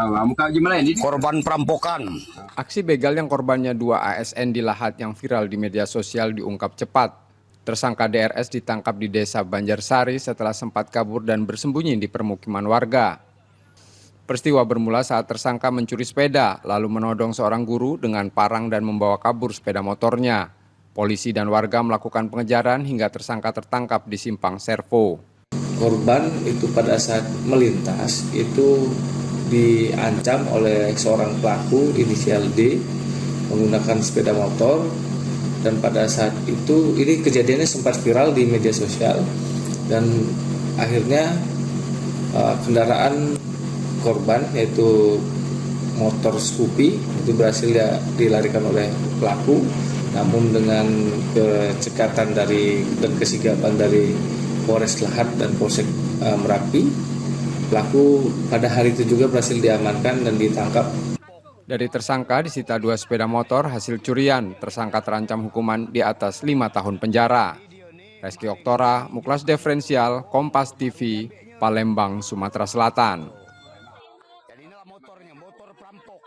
Muka gimana ini? korban perampokan. Aksi begal yang korbannya 2 ASN di Lahat yang viral di media sosial diungkap cepat. Tersangka DRS ditangkap di Desa Banjarsari setelah sempat kabur dan bersembunyi di permukiman warga. Peristiwa bermula saat tersangka mencuri sepeda, lalu menodong seorang guru dengan parang dan membawa kabur sepeda motornya. Polisi dan warga melakukan pengejaran hingga tersangka tertangkap di Simpang Servo. Korban itu pada saat melintas itu diancam oleh seorang pelaku inisial D menggunakan sepeda motor, dan pada saat itu ini kejadiannya sempat viral di media sosial, dan akhirnya kendaraan korban yaitu motor Scoopy itu berhasil dilarikan oleh pelaku, namun dengan kecekatan dan kesigapan dari Polres Lahat dan Polsek Merapi, pelaku pada hari itu juga berhasil diamankan dan ditangkap. Dari tersangka disita 2 sepeda motor hasil curian. Tersangka terancam hukuman di atas 5 tahun penjara. Reski Oktora, Muklas Diferensial, Kompas TV, Palembang, Sumatera Selatan. Jadi inilah motornya, motor perampok.